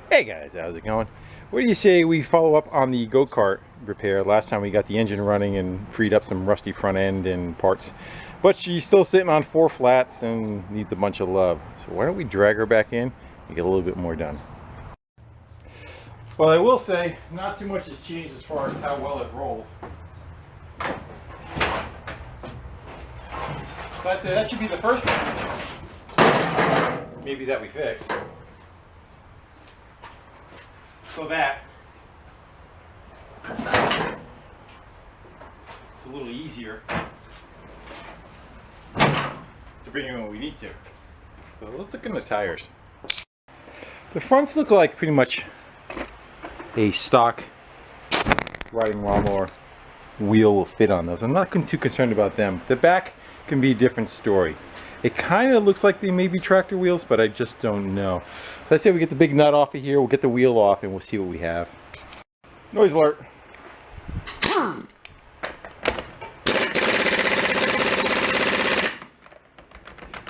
Hey guys, how's it going? What do you say we follow up on the go-kart repair? Last time we got the engine running and freed up some rusty front end and parts. But she's still sitting on 4 flats and needs a bunch of love. So why don't we drag her back in and get a little bit more done? Well, I will say, not too much has changed as far as how well it rolls. So I say that should be the first thing. Maybe that we fix. So that it's a little easier to bring in when we need to. So let's look in the tires. The fronts look like pretty much a stock riding lawnmower wheel will fit on those. I'm not too concerned about them. The back can be a different story. It kind of looks like they may be tractor wheels, but I just don't know. Let's say we get the big nut off of here, we'll get the wheel off, and we'll see what we have. Noise alert.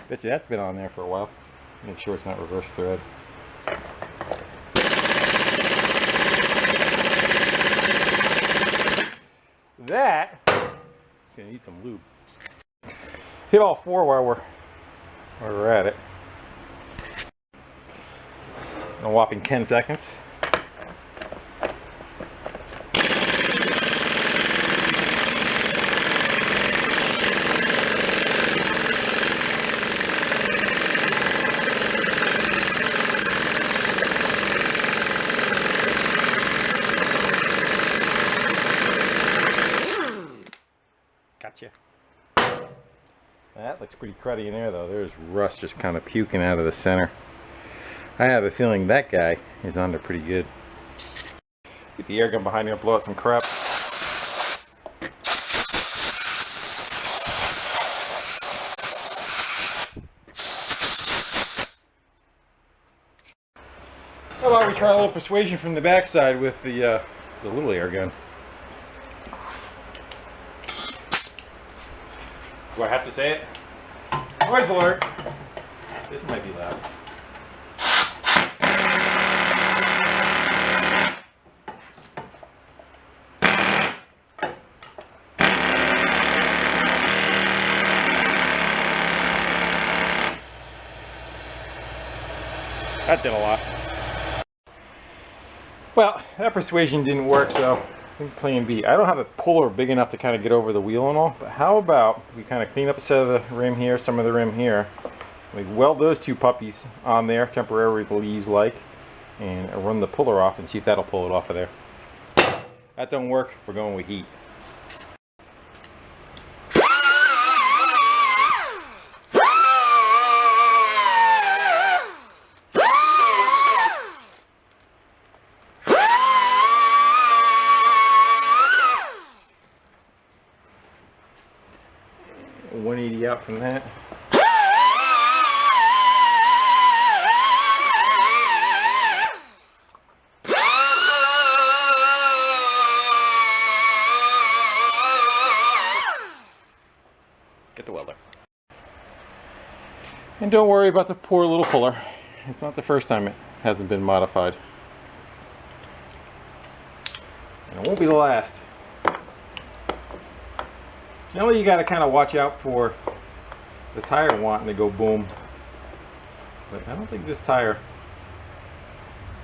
Bet you that's been on there for a while. Make sure it's not reverse thread. That is gonna need some lube. Hit all 4 while we're at it. A whopping 10 seconds. Gotcha. That looks pretty cruddy in there though. There's rust just kind of puking out of the center. I have a feeling that guy is under pretty good. Get the air gun behind me and blow out some crap. How about we try a little persuasion from the backside with the little air gun. Do I have to say it? Noise alert! This might be loud. That did a lot. Well, that persuasion didn't work, so I think plan B. I don't have a puller big enough to kind of get over the wheel and all, but how about we kind of clean up a set of the rim here, some of the rim here. We weld those 2 puppies on there, temporary release like, and run the puller off and see if that'll pull it off of there. That don't work, we're going with heat. Out from that. Get the welder. And don't worry about the poor little puller. It's not the first time it hasn't been modified. And it won't be the last. Generally, you got to kind of watch out for the tire wanting to go boom, but I don't think this tire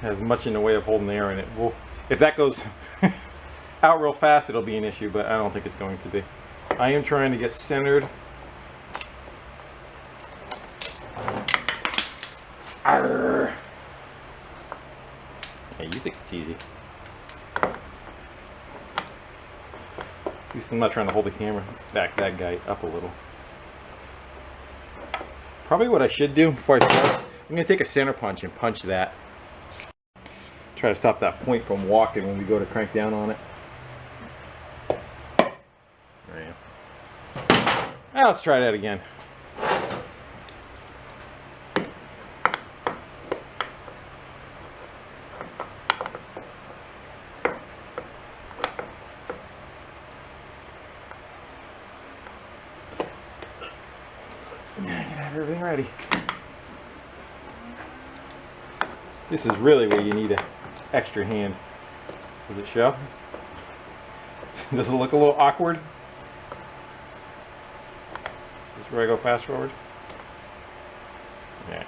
has much in the way of holding air in it. Well, if that goes out real fast, it'll be an issue, but I don't think it's going to be. I am trying to get centered. Arrgh. Hey, you think it's easy? At least I'm not trying to hold the camera. Let's back that guy up a little. Probably what I should do before I start, I'm going to take a center punch and punch that. Try to stop that point from walking when we go to crank down on it. There you go. Now let's try that again. Yeah, I can have everything ready. This is really where you need an extra hand. Does it show? Does it look a little awkward? Is this where I go fast forward? Yeah.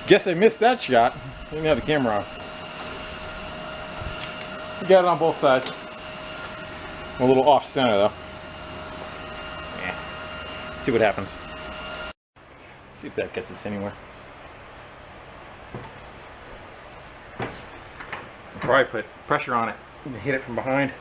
Guess I missed that shot. Let me have the camera on. We got it on both sides. I'm a little off center though. Yeah. See what happens. See if that gets us anywhere. I'll probably put pressure on it. I'm gonna hit it from behind.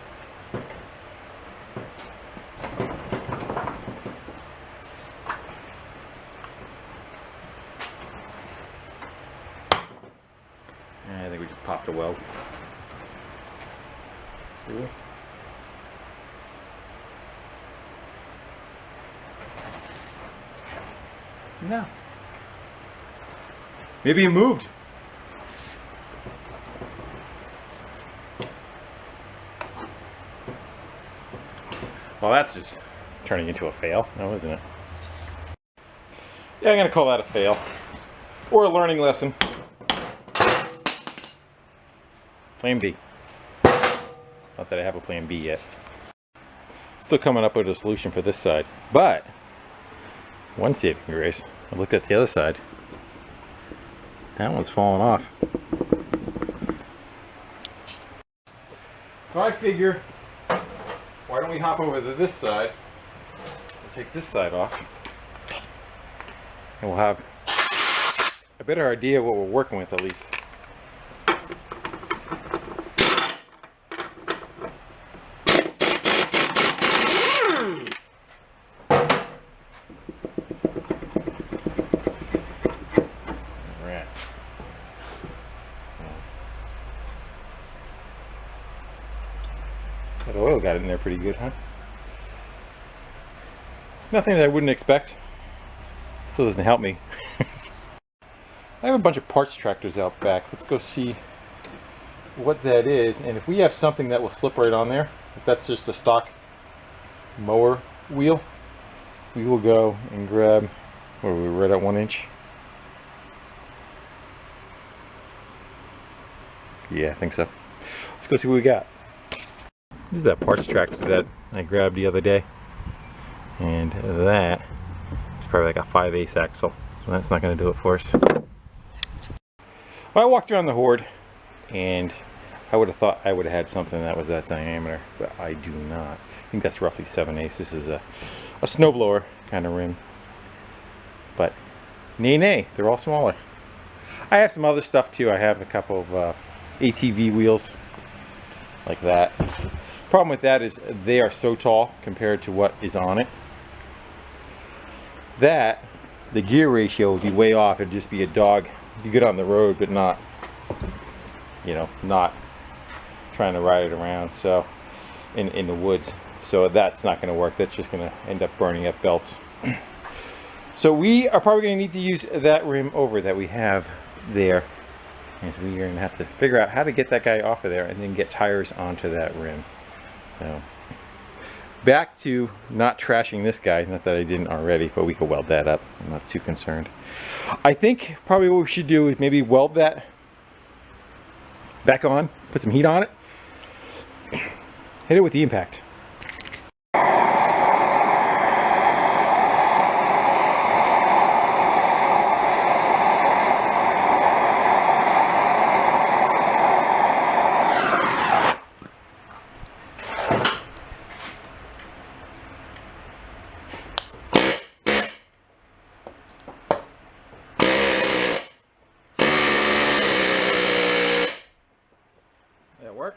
I think we just popped a weld. Do we? No. Maybe it moved. Well, that's just turning into a fail, now isn't it? Yeah, I'm gonna call that a fail. Or a learning lesson. Plan B. Not that I have a plan B yet. Still coming up with a solution for this side. But, one saving grace, I looked at the other side. That one's falling off. So I figure, why don't we hop over to this side? We'll take this side off. And we'll have a better idea of what we're working with at least. That oil got in there pretty good, huh? Nothing that I wouldn't expect. Still doesn't help me. I have a bunch of parts tractors out back. Let's go see what that is. And if we have something that will slip right on there, if that's just a stock mower wheel, we will go and grab, what are we, right at 1 inch? Yeah, I think so. Let's go see what we got. This is that parts tractor that I grabbed the other day, and that is probably like a 5/8 axle. That's not going to do it for us. Well, I walked around the Horde, and I would have thought I would have had something that was that diameter, but I do not. I think that's roughly 7/8. This is a snowblower kind of rim, but nay, they're all smaller. I have some other stuff too. I have a couple of ATV wheels like that. Problem with that is they are so tall compared to what is on it that the gear ratio would be way off. It'd just be a dog. You get on the road, but not, you know, not trying to ride it around. So in the woods. So that's not going to work. That's just going to end up burning up belts. So we are probably going to need to use that rim over that we have there. And so we're going to have to figure out how to get that guy off of there and then get tires onto that rim. So back to not trashing this guy, not that I didn't already, but we could weld that up. I'm not too concerned. I think probably what we should do is maybe weld that back on, put some heat on it, hit it with the impact. That work?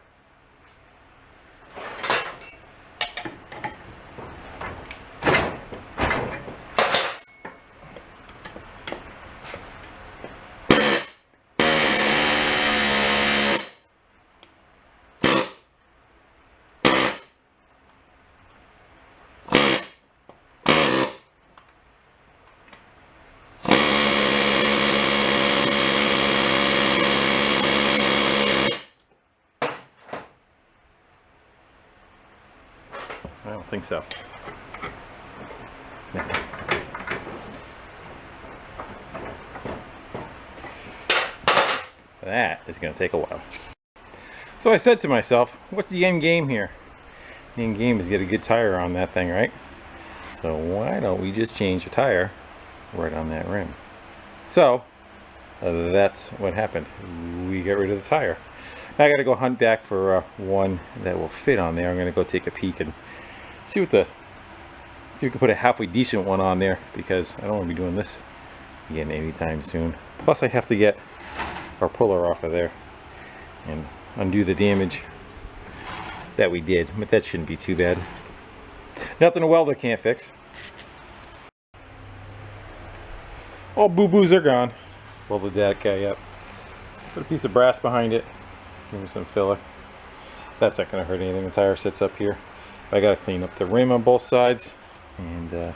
I don't think so. No. That is going to take a while. So I said to myself, what's the end game here? The end game is get a good tire on that thing, right? So why don't we just change the tire right on that rim? So that's what happened. We got rid of the tire. Now I got to go hunt back for one that will fit on there. I'm going to go take a peek and see if we can put a halfway decent one on there, because I don't want to be doing this again anytime soon. Plus I have to get our puller off of there and undo the damage that we did, but that shouldn't be too bad. Nothing a welder can't fix. All boo-boos are gone. Welded that guy up. Put a piece of brass behind it. Give him some filler. That's not going to hurt anything. The tire sits up here. I got to clean up the rim on both sides, and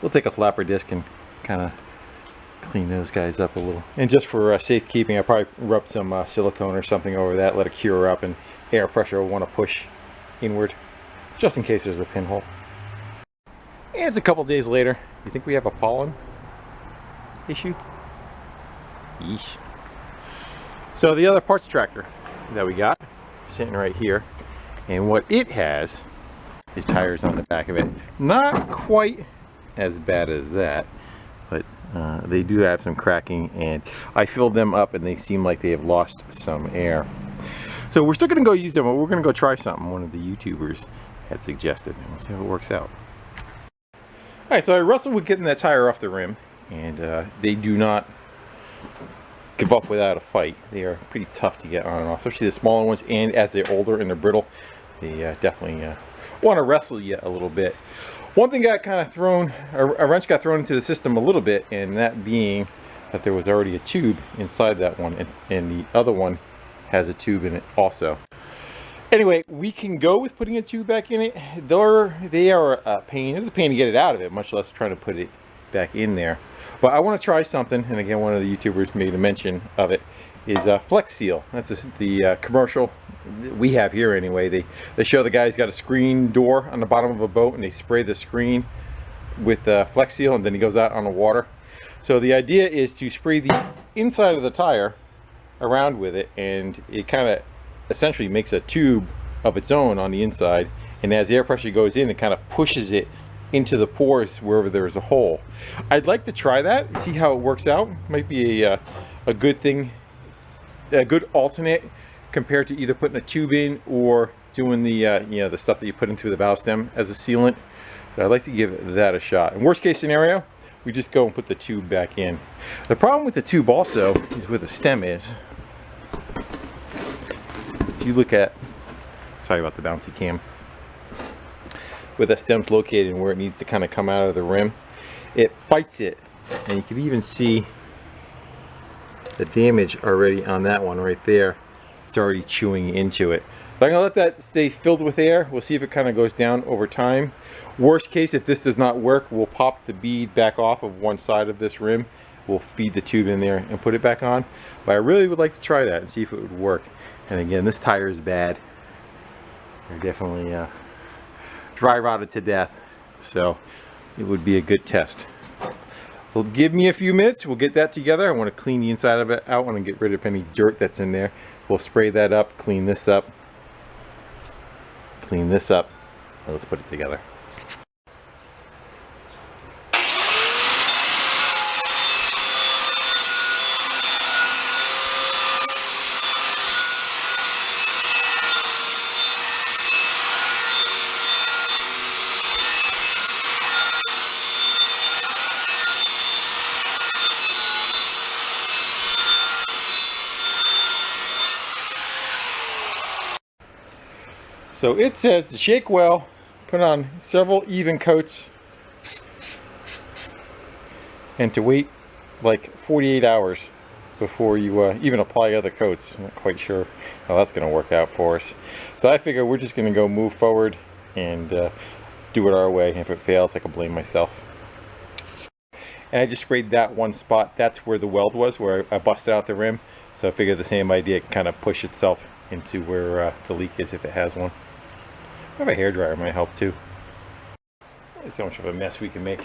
we'll take a flapper disc and kind of clean those guys up a little. And just for safekeeping, I probably rub some silicone or something over that, let it cure up, and air pressure will want to push inward, just in case there's a pinhole. And it's a couple days later. You think we have a pollen issue? Yeesh. So the other parts tractor that we got, sitting right here, and what it has is tires on the back of it. Not quite as bad as that, but they do have some cracking, and I filled them up and they seem like they have lost some air. So we're still going to go use them, but we're going to go try something one of the YouTubers had suggested, and we'll see how it works out. Alright, so I wrestled with getting that tire off the rim, and they do not give up without a fight. They are pretty tough to get on and off, especially the smaller ones, and as they're older and they're brittle, they definitely want to wrestle you a little bit. One thing got kind of thrown, a wrench got thrown into the system a little bit, and that being that there was already a tube inside that one, and the other one has a tube in it also. Anyway, we can go with putting a tube back in it. They are a pain. It's a pain to get it out of it, much less trying to put it back in there. But I want to try something, and again, one of the YouTubers made a mention of it, is Flex Seal. That's the commercial we have here anyway. They show the guy's got a screen door on the bottom of a boat, and they spray the screen with Flex Seal, and then he goes out on the water. So the idea is to spray the inside of the tire around with it, and it kind of essentially makes a tube of its own on the inside, and as air pressure goes in, it kind of pushes it into the pores wherever there's a hole. I'd like to try that, see how it works out. Might be a good thing, a good alternate compared to either putting a tube in or doing the you know, the stuff that you put in through the valve stem as a sealant. So I'd like to give that a shot. In worst case scenario, we just go and put the tube back in. The problem with the tube also is where the stem is. If you look at, sorry about the bouncy cam, where the stem's located and where it needs to kind of come out of the rim, it fights it, and you can even see the damage already on that one right there. It's already chewing into it. But I'm gonna let that stay filled with air. We'll see if it kind of goes down over time. Worst case, if this does not work, we'll pop the bead back off of one side of this rim. We'll feed the tube in there and put it back on. But I really would like to try that and see if it would work. And again, this tire is bad. They're definitely dry rotted to death, so it would be a good test. Well, give me a few minutes, we'll get that together. I want to clean the inside of it out. I want to get rid of any dirt that's in there. We'll spray that up, clean this up, and let's put it together. So it says to shake well, put on several even coats, and to wait like 48 hours before you even apply other coats. I'm not quite sure how that's going to work out for us. So I figure we're just going to go move forward and do it our way. If it fails, I can blame myself. And I just sprayed that one spot. That's where the weld was, where I busted out the rim. So I figured the same idea can kind of push itself into where the leak is if it has one. I have a hairdryer, might help too. There's so much of a mess we can make.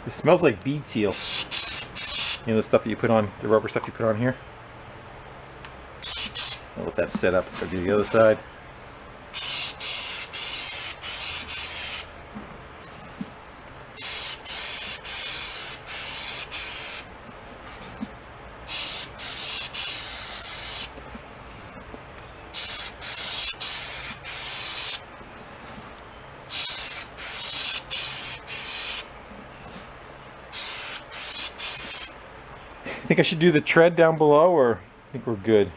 It smells like bead seal. You know the stuff that you put on, the rubber stuff you put on here? I'll let that set up. So I'll do the other side. Think I should do the tread down below, or I think we're good?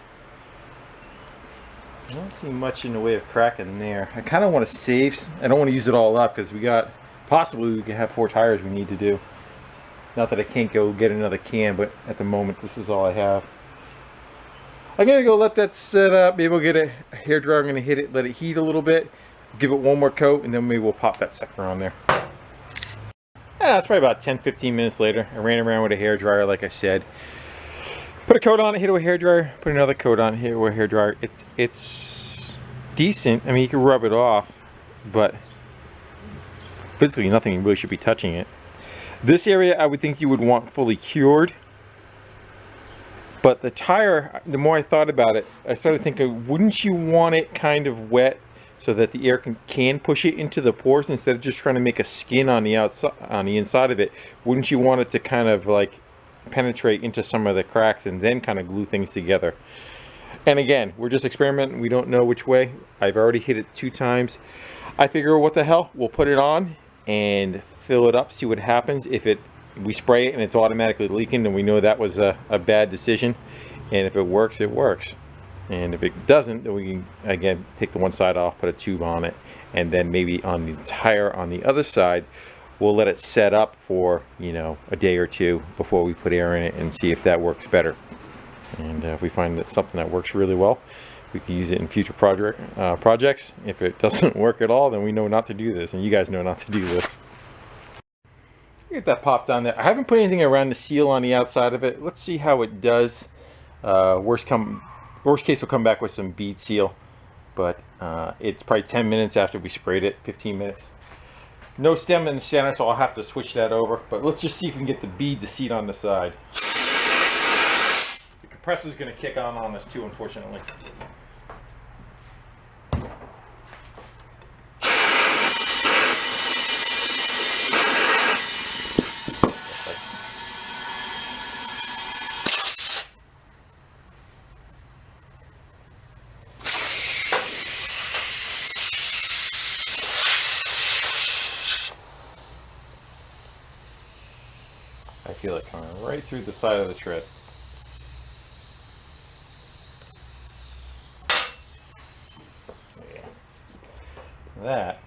I don't see much in the way of cracking there. I kind of want to save. I don't want to use it all up because we got, possibly we can have 4 tires we need to do. Not that I can't go get another can, but at the moment this is all I have. I'm gonna go let that set up. Maybe we'll get a hairdryer. I'm gonna hit it, let it heat a little bit, give it one more coat, and then maybe we'll pop that sucker on there. It's probably about 10-15 minutes later. I ran around with a hairdryer, like I said. Put a coat on it, hit it with a hairdryer, put another coat on it, hit it with a hairdryer. It's decent. I mean, you can rub it off, but physically nothing really should be touching it. This area I would think you would want fully cured. But the tire, the more I thought about it, I started thinking, wouldn't you want it kind of wet so that the air can push it into the pores instead of just trying to make a skin on the outside, on the inside of it? Wouldn't you want it to kind of like penetrate into some of the cracks and then kind of glue things together? And again, we're just experimenting. We don't know which way. I've already hit it 2 times. I figure, what the hell, we'll put it on and fill it up, see what happens. If we spray it and it's automatically leaking, then we know that was a bad decision. And if it works, it works. And if it doesn't, then we can, again, take the one side off, put a tube on it, and then maybe on the tire on the other side, we'll let it set up for, you know, a day or 2 before we put air in it and see if that works better. And if we find that something that works really well, we can use it in future projects. If it doesn't work at all, then we know not to do this, and you guys know not to do this. Get that popped on there. I haven't put anything around the seal on the outside of it. Let's see how it does. Worst case, we'll come back with some bead seal, but it's probably 10 minutes after we sprayed it, 15 minutes. No stem in the center, so I'll have to switch that over. But let's just see if we can get the bead to seat on the side. The compressor's going to kick on us too, unfortunately. I feel it coming right through the side of the tread. Yeah. That.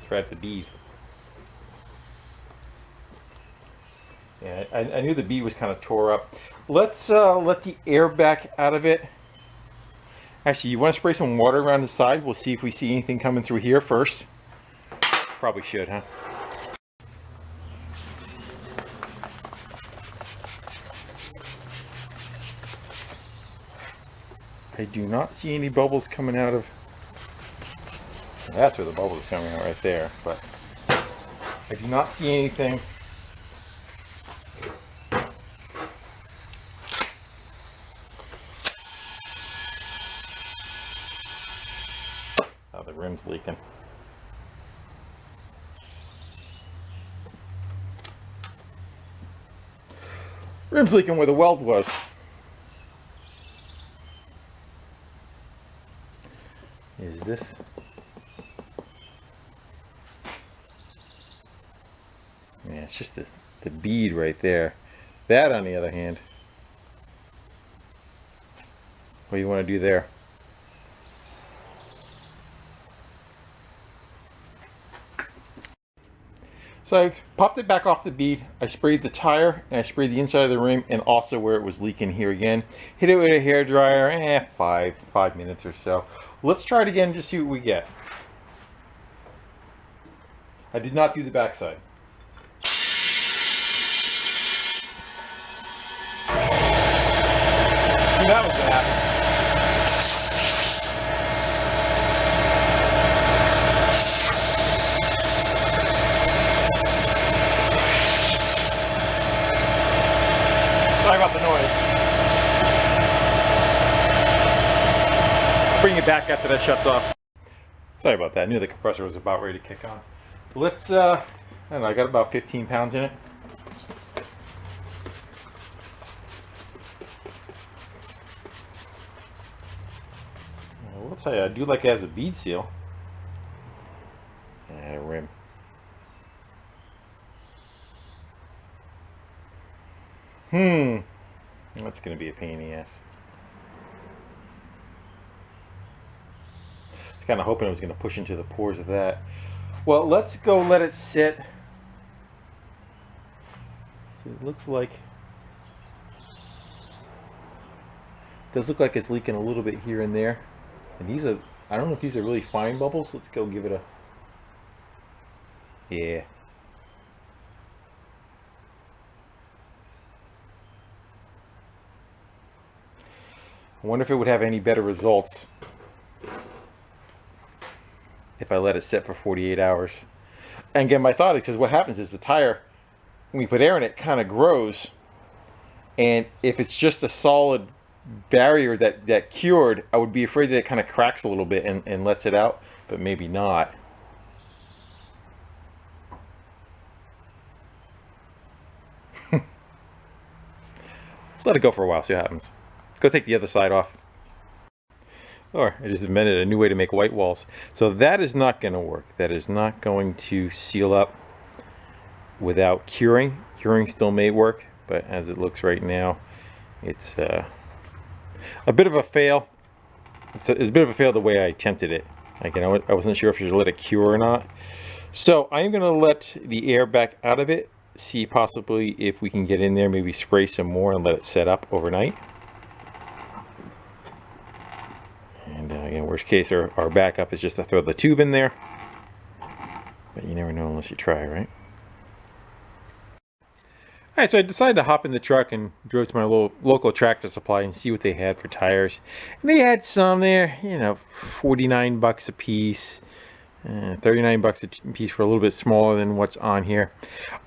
Thread the bead. Yeah, I knew the bead was kind of tore up. Let's let the air back out of it. Actually, you want to spray some water around the side? We'll see if we see anything coming through here first. Probably should, huh? I do not see any bubbles coming out of... That's where the bubbles are coming out, right there. But I do not see anything. Oh, the rim's leaking. Rim's leaking where the weld was. Is this? Yeah, it's just the bead right there. That, on the other hand, what do you want to do there? So I popped it back off the bead, I sprayed the tire, and I sprayed the inside of the rim, and also where it was leaking here again. Hit it with a hairdryer, five minutes or so. Let's try it again to see what we get. I did not do the backside. And that was that. Sorry about the noise. Bring it back after that shuts off. Sorry about that. I knew the compressor was about ready to kick on. Let's, I don't know, I got about 15 pounds in it. I'll tell you, I do like it as a bead seal. And a rim. That's going to be a pain in the ass. I was kind of hoping it was going to push into the pores of that. Well, let's go let it sit. So it looks like, does look like it's leaking a little bit here and there. And these are, I don't know if these are really fine bubbles. Let's go give it a, yeah. I wonder if it would have any better results if I let it sit for 48 hours. And again, my thought is, because what happens is the tire, when we put air in it, kind of grows. And if it's just a solid barrier that cured, I would be afraid that it kind of cracks a little bit and lets it out, but maybe not. Let's let it go for a while, see what happens. Go take the other side off. Or I just invented a new way to make white walls. So that is not going to work. That is not going to seal up without curing. Curing still may work, but as it looks right now, it's a bit of a fail. It's a bit of a fail the way I attempted it. Like, I wasn't sure if you should let it cure or not. So I'm going to let the air back out of it. See possibly if we can get in there, maybe spray some more and let it set up overnight. And again, worst case, our backup is just to throw the tube in there. But you never know unless you try, right? Alright, so I decided to hop in the truck and drove to my local Tractor Supply and see what they had for tires. And they had some there, you know, 49 bucks a piece. 39 bucks a piece for a little bit smaller than what's on here.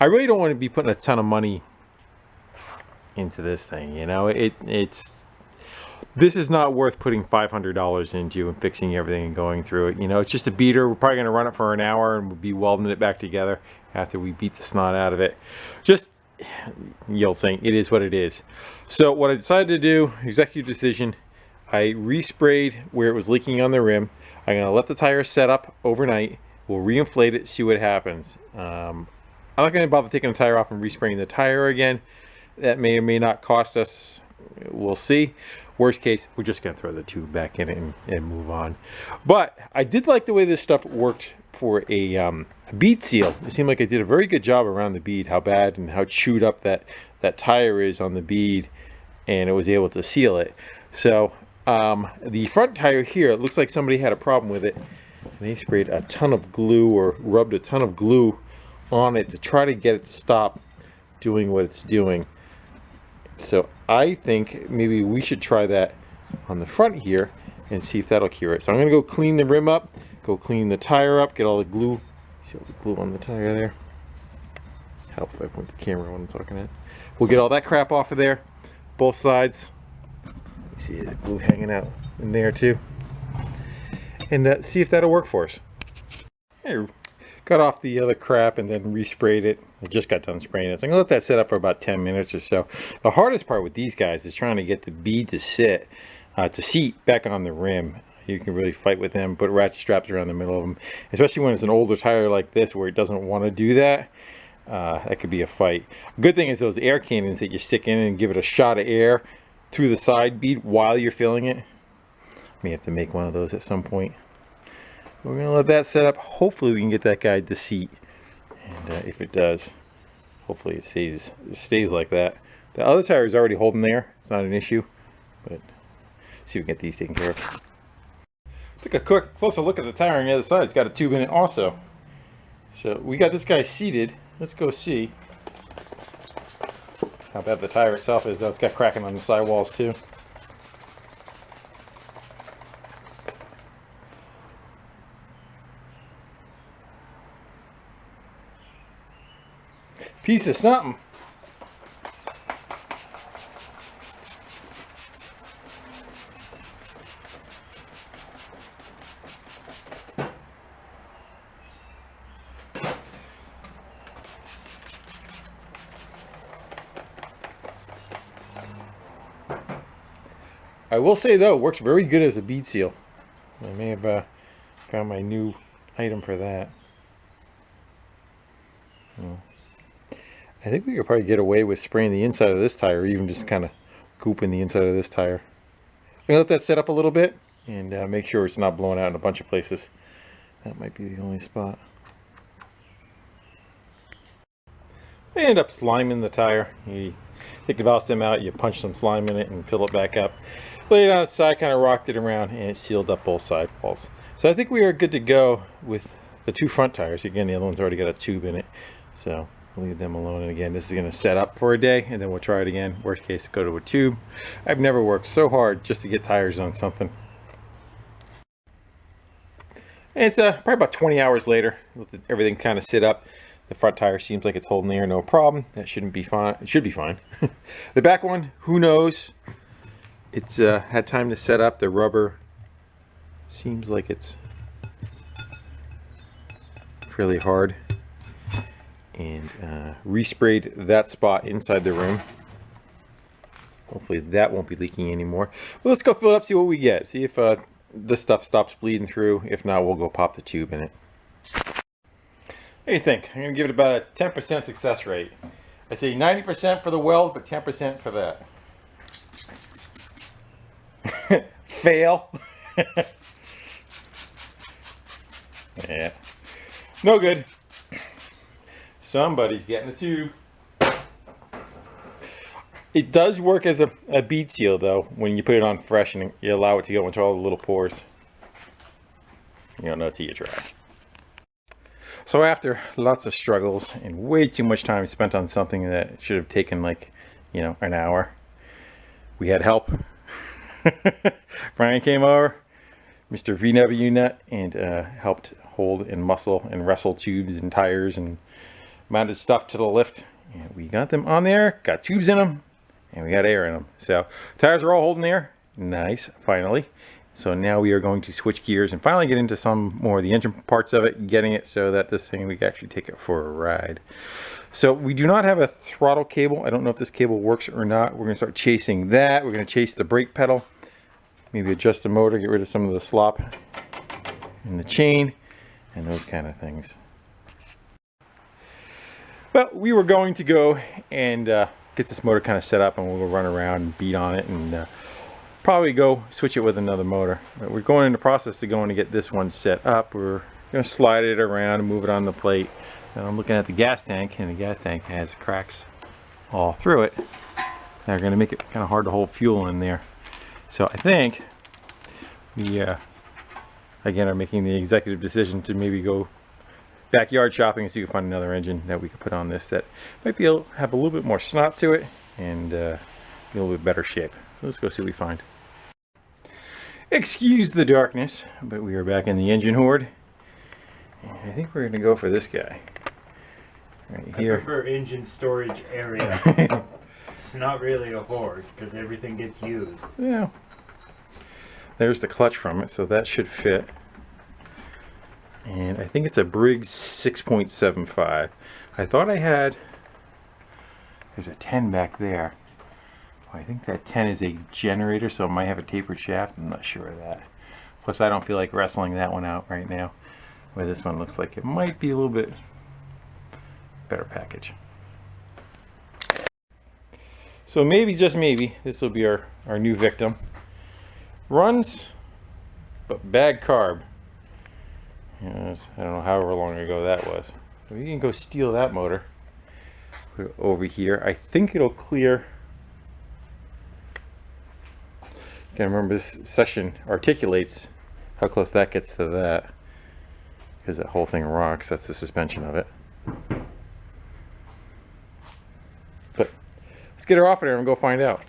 I really don't want to be putting a ton of money into this thing, you know. This is not worth putting $500 into and fixing everything and going through it. You know, it's just a beater. We're probably going to run it for an hour and we'll be welding it back together after we beat the snot out of it. Just, the old saying, it is what it is. So what I decided to do, executive decision, I resprayed where it was leaking on the rim. I'm going to let the tire set up overnight. We'll reinflate it, see what happens. I'm not going to bother taking the tire off and respraying the tire again. That may or may not cost us. We'll see. Worst case, we're just going to throw the tube back in it and move on. But I did like the way this stuff worked for a bead seal. It seemed like I did a very good job around the bead, how bad and how chewed up that tire is on the bead, and it was able to seal it. So the front tire here, it looks like somebody had a problem with it, and they sprayed a ton of glue or rubbed a ton of glue on it to try to get it to stop doing what it's doing. So I think maybe we should try that on the front here and see if that'll cure it. So I'm going to go clean the rim up, go clean the tire up, get all the glue. See all the glue on the tire there? Help if I point the camera when I'm talking at. We'll get all that crap off of there, both sides. See the glue hanging out in there too. And see if that'll work for us. Hey, got off the other crap and then resprayed it. I just got done spraying it. So I'm gonna let that sit up for about 10 minutes or so. The hardest part with these guys is trying to get the bead to seat back on the rim. You can really fight with them, put ratchet straps around the middle of them, especially when it's an older tire like this where it doesn't want to do that. That could be a fight. Good thing is those air cannons that you stick in and give it a shot of air through the side bead while you're filling it. May have to make one of those at some point. We're gonna let that set up. Hopefully we can get that guy to seat, and if it does, hopefully it stays like that. The other tire is already holding there. It's not an issue, but see if we can get these taken care of. Took a closer look at the tire on the other side. It's got a tube in it also, So we got this guy seated. Let's go see how bad the tire itself is. Though it's got cracking on the sidewalls too. Piece of something. I will say though, it works very good as a bead seal. I may have found my new item for that. I think we could probably get away with spraying the inside of this tire, or even just kind of gooping the inside of this tire. I'm gonna let that set up a little bit and make sure it's not blowing out in a bunch of places. That might be the only spot. I end up sliming the tire. You take the valve stem out, you punch some slime in it and fill it back up. Lay it on its side, kind of rocked it around, and it sealed up both side walls. So I think we are good to go with the two front tires. Again, the other one's already got a tube in it, so we'll leave them alone. And again, this is going to set up for a day, and then we'll try it again. Worst case, go to a tube. I've never worked so hard just to get tires on something. And it's probably about 20 hours later. Let everything kind of sit up. The front tire seems like it's holding the air, no problem. That shouldn't be fine. It should be fine. The back one, who knows? It's had time to set up. The rubber seems like it's fairly hard. And resprayed that spot inside the rim. Hopefully that won't be leaking anymore. Well, let's go fill it up, see what we get. See if this stuff stops bleeding through. If not, we'll go pop the tube in it. What do you think? I'm going to give it about a 10% success rate. I say 90% for the weld, but 10% for that. Fail. Yeah. No good. Somebody's getting a tube. It does work as a bead seal though, when you put it on fresh and you allow it to go into all the little pores. You don't know till you try. So after lots of struggles and way too much time spent on something that should have taken like, you know, an hour, we had help. Brian came over, Mr. VW Nut, and helped hold and muscle and wrestle tubes and tires and mounted stuff to the lift. And we got them on there, got tubes in them, and we got air in them. So tires are all holding air. Nice, finally. So now we are going to switch gears and finally get into some more of the engine parts of it, getting it so that this thing, we can actually take it for a ride. So we do not have a throttle cable. I don't know if this cable works or not. We're going to start chasing that. We're going to chase the brake pedal. Maybe adjust the motor, get rid of some of the slop in the chain, and those kind of things. Well, we were going to go and get this motor kind of set up, and we'll go run around and beat on it and probably go switch it with another motor. But we're going in the process of going to get this one set up. We're going to slide it around and move it on the plate. And I'm looking at the gas tank, and the gas tank has cracks all through it. They're going to make it kind of hard to hold fuel in there. So I think we again are making the executive decision to maybe go backyard shopping and see if we can find another engine that we could put on this that might be have a little bit more snot to it and be a little bit better shape. So let's go see what we find. Excuse the darkness, but we are back in the engine hoard. And I think we're going to go for this guy right here. I prefer engine storage area. It's not really a hoard because everything gets used. Yeah. There's the clutch from it, so that should fit. And I think it's a Briggs 6.75. I thought I had, there's a 10 back there. I think that 10 is a generator, so it might have a tapered shaft. I'm not sure of that. Plus, I don't feel like wrestling that one out right now. Where this one looks like it might be a little bit better package. So maybe, just maybe, this will be our new victim. Runs, but bad carb. You know, I don't know however long ago that was. We can go steal that motor. Put it over here. I think it'll clear. Can't remember, this session articulates how close that gets to that. because that whole thing rocks. That's the suspension of it. But let's get her off of there and go find out.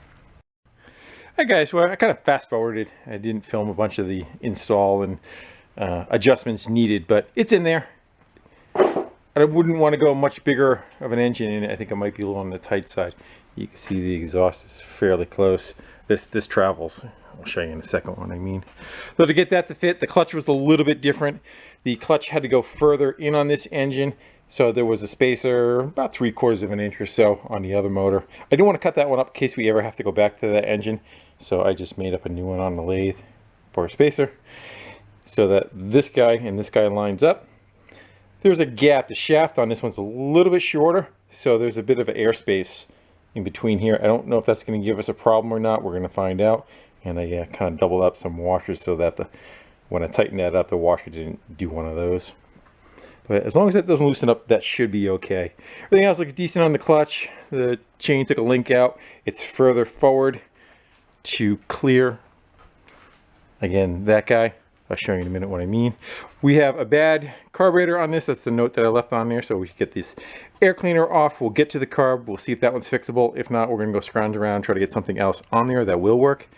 Hi guys, well I kind of fast forwarded. I didn't film a bunch of the install and adjustments needed, but it's in there. I wouldn't want to go much bigger of an engine in it. I think it might be a little on the tight side. You can see the exhaust is fairly close. This travels. I'll show you in a second what I mean. So to get that to fit, the clutch was a little bit different. The clutch had to go further in on this engine, so there was a spacer about 3/4 of an inch or so on the other motor. I didn't want to cut that one up in case we ever have to go back to that engine, so I just made up a new one on the lathe for a spacer so that this guy and this guy lines up. There's a gap. The shaft on this one's a little bit shorter, so there's a bit of an airspace in between here. I don't know if that's going to give us a problem or not. We're going to find out. And I kind of doubled up some washers so that when I tightened that up, the washer didn't do one of those. But as long as that doesn't loosen up, that should be okay. Everything else looks decent on the clutch. The chain took a link out. It's further forward to clear. Again, that guy. I'll show you in a minute what I mean. We have a bad carburetor on this. That's the note that I left on there. So we can get this air cleaner off. We'll get to the carb. We'll see if that one's fixable. If not, we're going to go scrounge around, try to get something else on there that will work.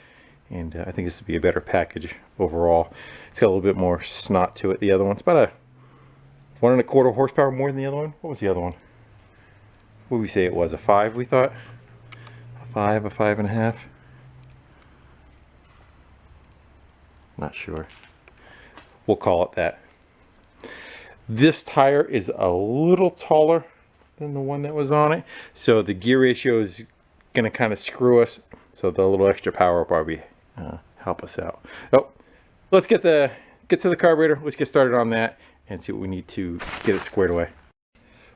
And I think this would be a better package overall. It's got a little bit more snot to it. The other one's about a 1.25 horsepower more than the other one. What was the other one? What did we say it was? A 5, we thought? A 5, a 5.5? Not sure. We'll call it that. This tire is a little taller than the one that was on it. So the gear ratio is going to kind of screw us. So the little extra power will probably help us out. Oh, let's get to the carburetor. Let's get started on that and see what we need to get it squared away.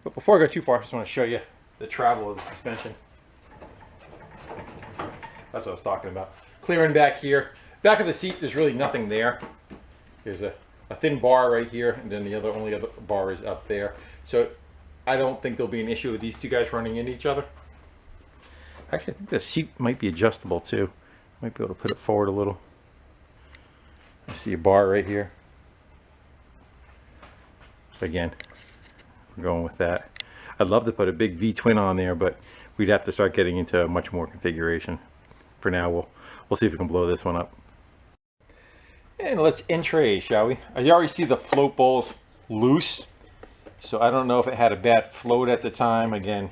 But before I go too far, I just want to show you the travel of the suspension. That's what I was talking about. Clearing back here. Back of the seat, there's really nothing there. There's a thin bar right here, and then the only other bar is up there. So I don't think there'll be an issue with these two guys running into each other. Actually, I think the seat might be adjustable too. Might be able to put it forward a little. I see a bar right here. Again, we're going with that. I'd love to put a big V-twin on there, but we'd have to start getting into much more configuration. For now, we'll see if we can blow this one up. And let's entray, shall we? I already see the float bowls loose, so I don't know if it had a bad float at the time. Again,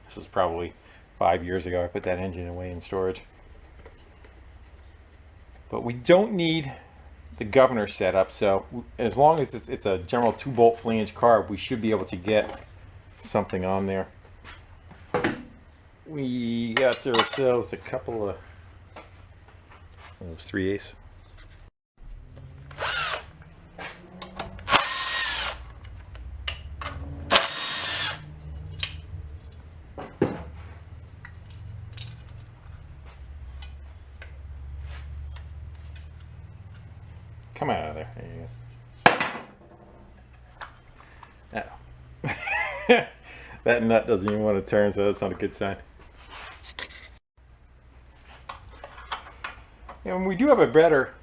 this was probably 5 years ago. I put that engine away in storage. But we don't need the governor set up, so as long as it's a general 2-bolt flange carb, we should be able to get something on there. We got ourselves a couple of those 3/8. Come out of there. There you go. That nut doesn't even want to turn, so that's not a good sign. And we do have a better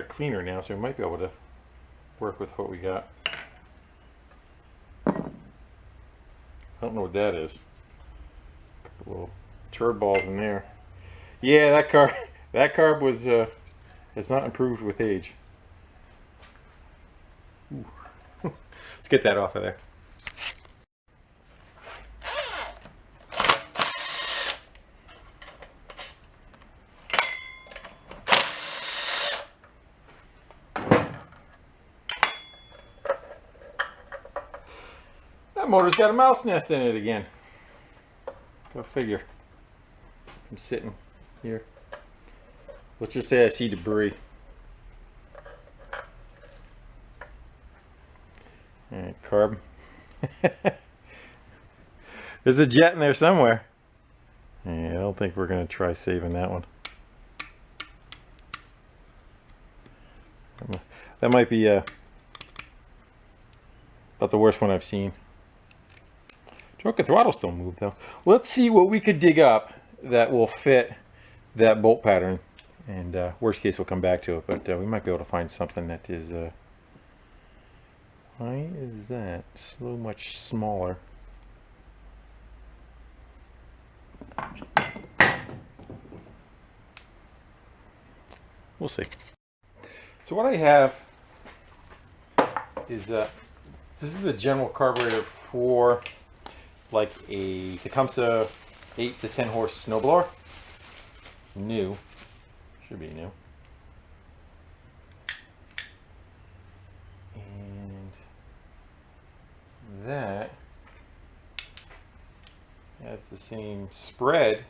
cleaner now, so we might be able to work with what we got. I don't know what that is. Couple little turd balls in there. Yeah, that carb was has not improved with age. Ooh. Let's get that off of there. That motor's got a mouse nest in it again. Go figure. I'm sitting here. Let's just say I see debris. Alright, carb. There's a jet in there somewhere. Yeah, I don't think we're going to try saving that one. That might be about the worst one I've seen. Look, the throttle still moved though. Let's see what we could dig up that will fit that bolt pattern And worst case, we'll come back to it, but we might be able to find something that is... why is that so much smaller? We'll see. So what I have is this is the general carburetor for like a Tecumseh 8 to 10 horse snowblower. New. Should be new. And that has the same spread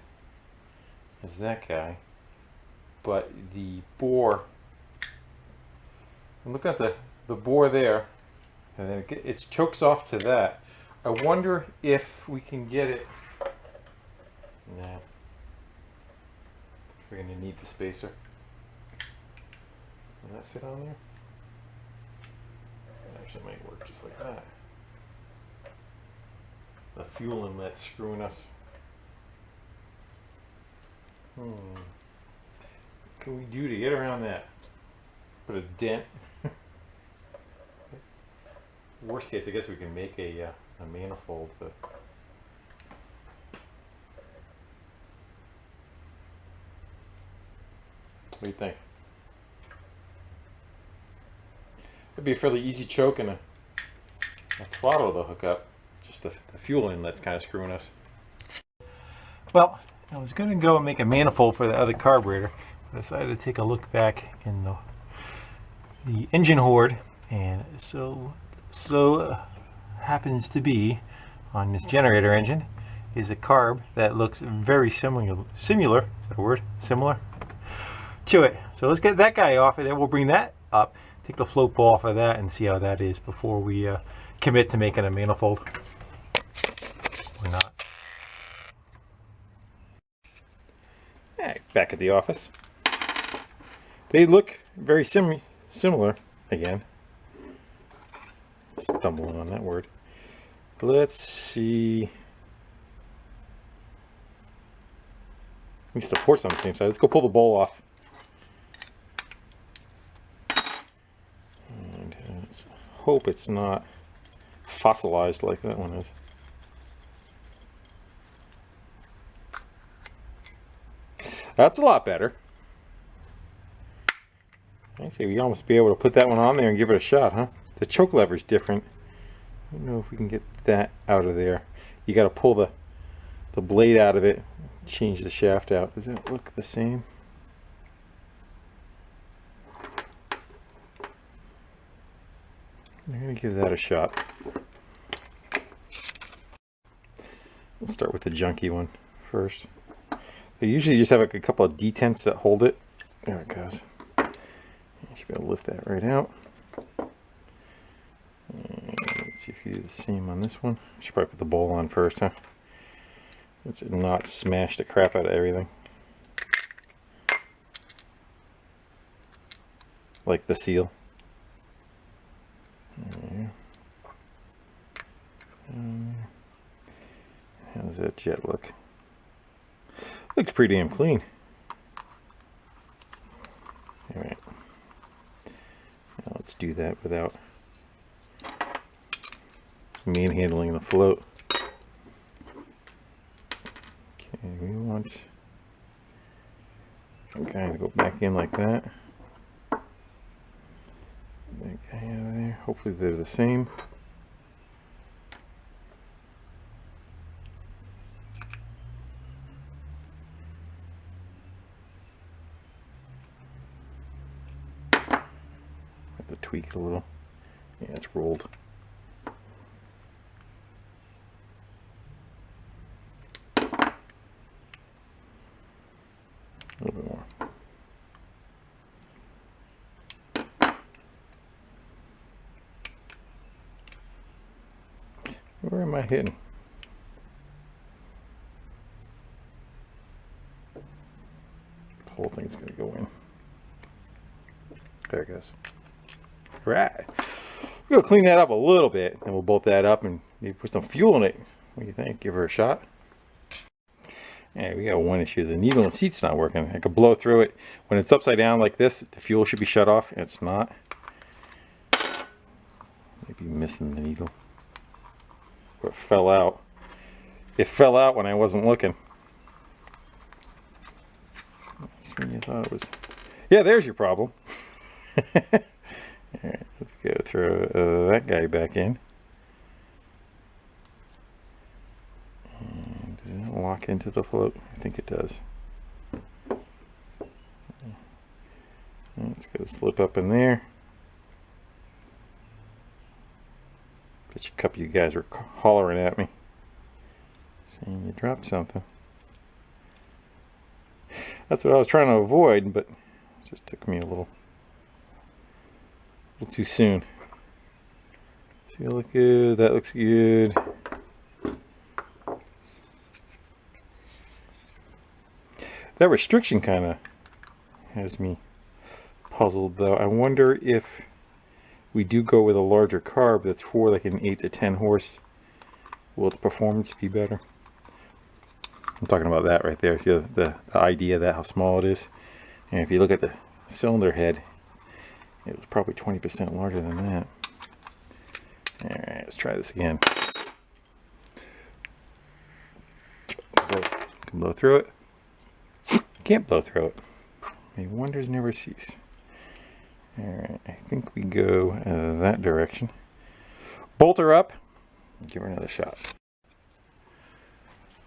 as that guy, but the bore, and look at the bore there, and then it chokes off to that. I wonder if we can get it. Nah. We're going to need the spacer. Will that fit on there? It actually might work just like that. The fuel inlet's screwing us. What can we do to get around that? Put a dent. Worst case, I guess we can make a manifold, but what do you think? It'd be a fairly easy choke and a throttle to hook up. Just the fuel inlet's kind of screwing us. Well, I was going to go and make a manifold for the other carburetor, but I decided to take a look back in the engine hoard, and so happens to be on this generator engine is a carb that looks very similar, is that a word? Similar? To it. So let's get that guy off, and then we'll bring that up, take the float ball off of that, and see how that is before we commit to making a manifold. Or not. Right, back at the office. They look very similar again. Stumbling on that word. Let's see. We support on the same side. Let's go pull the bowl off. And let's hope it's not fossilized like that one is. That's a lot better. I say we almost be able to put that one on there and give it a shot, huh? The choke lever is different. I don't know if we can get that out of there. You got to pull the blade out of it, change the shaft out. Does that look the same? I'm going to give that a shot. We'll start with the junky one first. They usually just have a couple of detents that hold it. There it goes. You should be able to lift that right out. And let's see if you do the same on this one. I should probably put the bowl on first, huh? Let's not smash the crap out of everything. Like the seal. How does that jet look? Looks pretty damn clean. Alright. Now let's do that without manhandling the float. Okay, we want to go back in like that. That guy out of there. Hopefully they're the same. Have to tweak it a little. Yeah, it's rolled. A little bit more. Where am I hitting? The whole thing's going to go in. There it goes. Right. We're going to clean that up a little bit, and we'll bolt that up and maybe put some fuel in it. What do you think? Give her a shot? Yeah, we got one issue. The needle and seat's not working. I could blow through it. When it's upside down like this, the fuel should be shut off, and it's not. Maybe missing the needle. Or it fell out. It fell out when I wasn't looking. You thought it was. Yeah, there's your problem. Alright, let's go throw that guy back in. And does it lock into the float? I think it does. It's going to slip up in there. Bet you a couple of you guys were hollering at me, saying you dropped something. That's what I was trying to avoid, but it just took me a little too soon. See, look good. That looks good. That restriction kind of has me puzzled, though. I wonder if we do go with a larger carb that's for like an 8 to 10 horse, will the performance be better? I'm talking about that right there. See the idea of that, how small it is? And if you look at the cylinder head, it was probably 20% larger than that. Alright, let's try this again. Can blow through it. Can't blow through it. May wonders never cease. Alright, I think we go that direction. Bolt her up and give her another shot.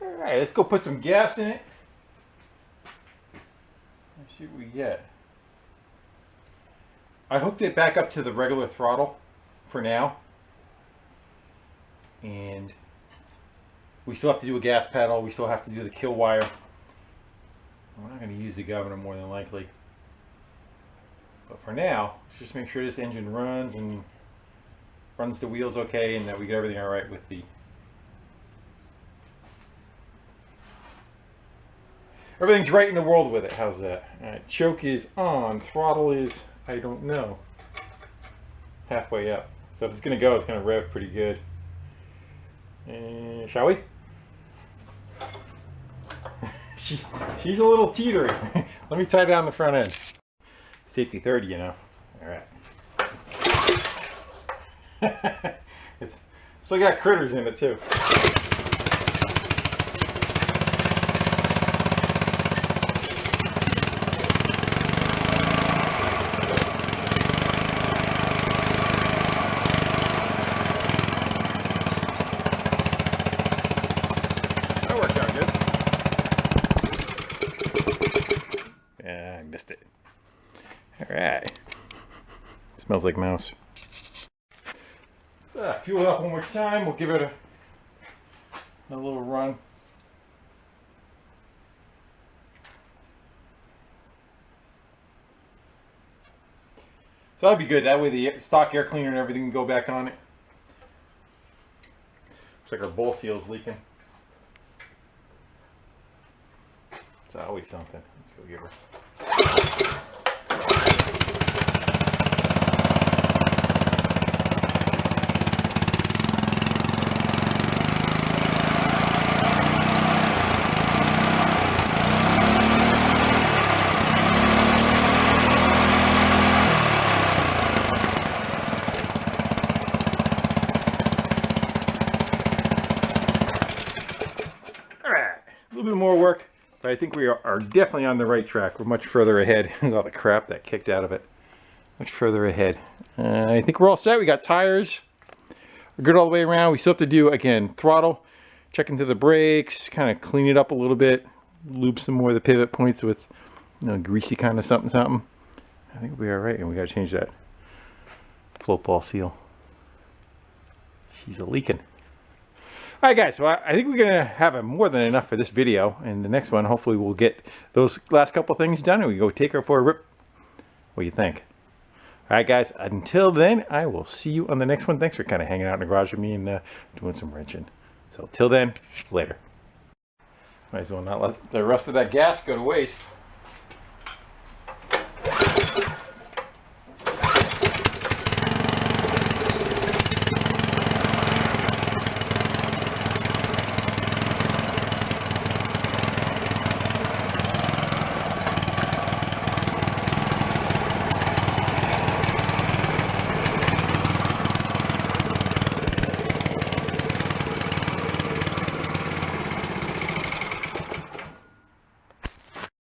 Alright, let's go put some gas in it. Let's see what we get. I hooked it back up to the regular throttle for now. And we still have to do a gas pedal. We still have to do the kill wire. We're not going to use the governor more than likely. But for now, let's just make sure this engine runs and runs the wheels okay, and that we get everything all right with the... Everything's right in the world with it. How's that? Alright, choke is on. Throttle is, I don't know, halfway up. So if it's going to go, it's going to rev pretty good. Shall we? She's a little teetering. Let me tie down the front end. Safety 30, you know. Alright. It's still got critters in it too. That worked out good. Yeah, I missed it. Alright. Smells like mouse. Let's fuel it up one more time. We'll give it a little run. So that'd be good. That way the stock air cleaner and everything can go back on it. Looks like our bowl seal's leaking. It's always something. Let's go give her. A little bit more work, but I think we are definitely on the right track. We're much further ahead. All the crap that kicked out of it. Much further ahead. I think we're all set. We got tires. We're good all the way around. We still have to do, again, throttle, check into the brakes, kind of clean it up a little bit, lube some more of the pivot points with, you know, greasy kind of something. I think we'll be all right, and we got to change that float ball seal. She's a leaking. Alright guys, so I think we're going to have more than enough for this video. And the next one, hopefully we'll get those last couple things done and we go take her for a rip. What do you think? Alright guys, until then, I will see you on the next one. Thanks for kind of hanging out in the garage with me and doing some wrenching. So till then, later. Might as well not let the rest of that gas go to waste.